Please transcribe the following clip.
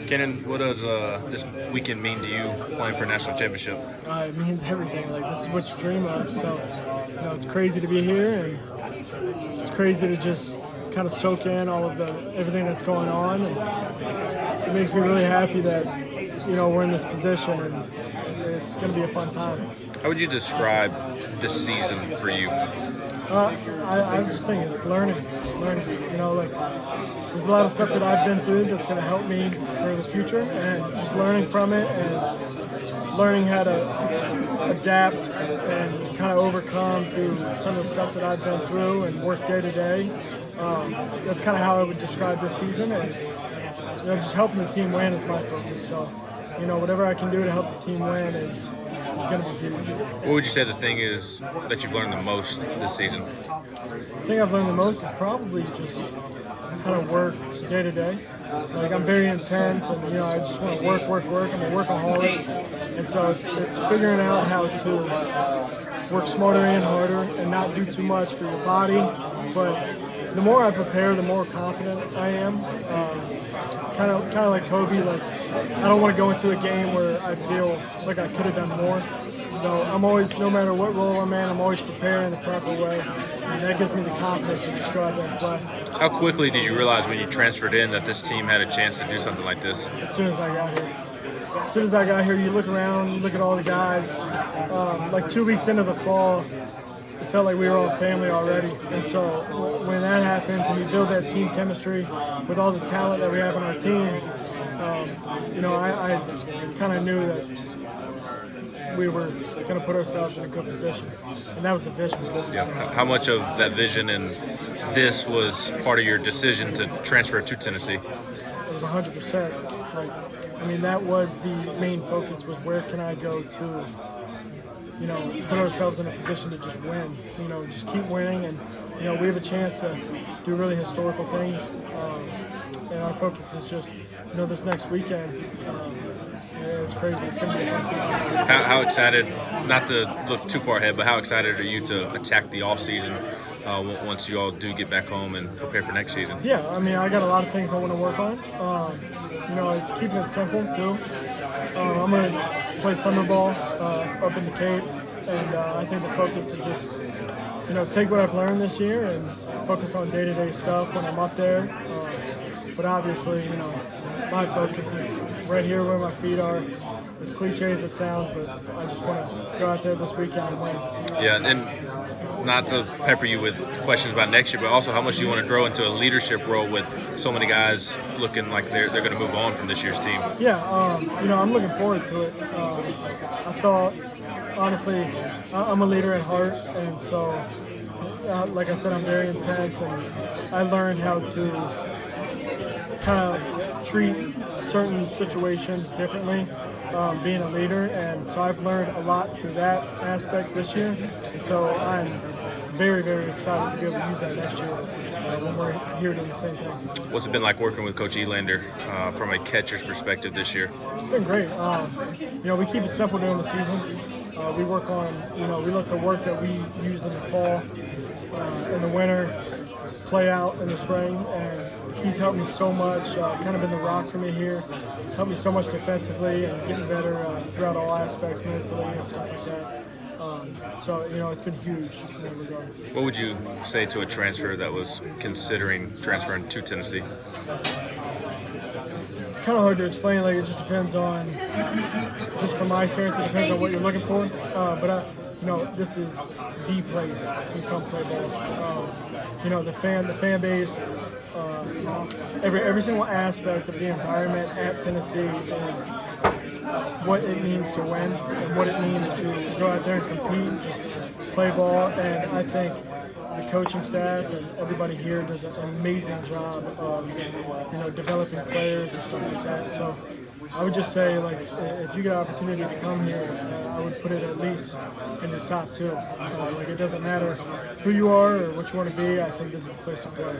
Cannon, what does this weekend mean to you playing for a national championship? It means everything. Like, this is what you dream of. So, it's crazy to be here, and it's crazy to just kind of soak in all of the everything that's going on. And it makes me really happy that we're in this position, and it's going to be a fun time. How would you describe this season for you? I just think it's learning. Like, there's a lot of stuff that I've been through that's going to help me for the future, and just learning from it and learning how to adapt and kind of overcome through some of the stuff that I've been through and work day to day. That's kind of how I would describe this season, and just helping the team win is my focus. So, whatever I can do to help the team win is going to be huge. What would you say the thing is that you've learned the most this season? The thing I've learned the most is probably just kind of work day to day. So, like, I'm very intense, and I just want to work. I'm a workaholic, and so it's figuring out how to work smarter and harder, and not do too much for your body. But the more I prepare, the more confident I am. Kind of like Kobe. Like, I don't want to go into a game where I feel like I could have done more. So I'm always, no matter what role I'm in, I'm always preparing the proper way, and that gives me the confidence to just go out there and play. How quickly did you realize when you transferred in that this team had a chance to do something like this? As soon as I got here. As soon as I got here, you look around, you look at all the guys. Like 2 weeks into the fall, it felt like we were all family already. And so when that happens and you build that team chemistry with all the talent that we have on our team, I kind of knew that we were going to put ourselves in a good position. And that was the vision. Yeah. How much of that vision and this was part of your decision to transfer to Tennessee? It was 100%. That was the main focus, was where can I go to, put ourselves in a position to just win, just keep winning. And, we have a chance to do really historical things. And our focus is just, this next weekend. It's crazy. It's going to be a fun season. How excited, not to look too far ahead, but how excited are you to attack the offseason once you all do get back home and prepare for next season? Yeah, I got a lot of things I want to work on. It's keeping it simple, too. I'm going to play summer ball up in the Cape, and I think the focus is just, take what I've learned this year and focus on day-to-day stuff when I'm up there. But obviously, my focus is right here where my feet are. As cliche as it sounds, but I just want to go out there this weekend and win. Yeah, and not to pepper you with questions about next year, but also how much you want to grow into a leadership role with so many guys looking like they're going to move on from this year's team. Yeah, I'm looking forward to it. I thought, honestly, I'm a leader at heart, and so, like I said, I'm very intense, and I learned how to kind of treat certain situations differently, being a leader, and so I've learned a lot through that aspect this year, and so I'm very, very excited to be able to use that next year when we're here doing the same thing. What's it been like working with Coach Elander from a catcher's perspective this year? It's been great. We keep it simple during the season. We work on, we let the work that we used in the fall, in the winter, play out in the spring, and he's helped me so much, kind of been the rock for me here, helped me so much defensively and getting better throughout all aspects, mentally and stuff like that. So, it's been huge in that regard. What would you say to a transfer that was considering transferring to Tennessee? Kind of hard to explain. Like, it just depends on, just from my experience, it depends on what you're looking for. But this is the place to come play ball. The fan base, every single aspect of the environment at Tennessee is what it means to win and what it means to go out there and compete, just play ball. And I think the coaching staff and everybody here does an amazing job of, developing players and stuff like that. So I would just say, like, if you get an opportunity to come here, I would put it at least in your top two. Like, it doesn't matter who you are or what you want to be. I think this is the place to play.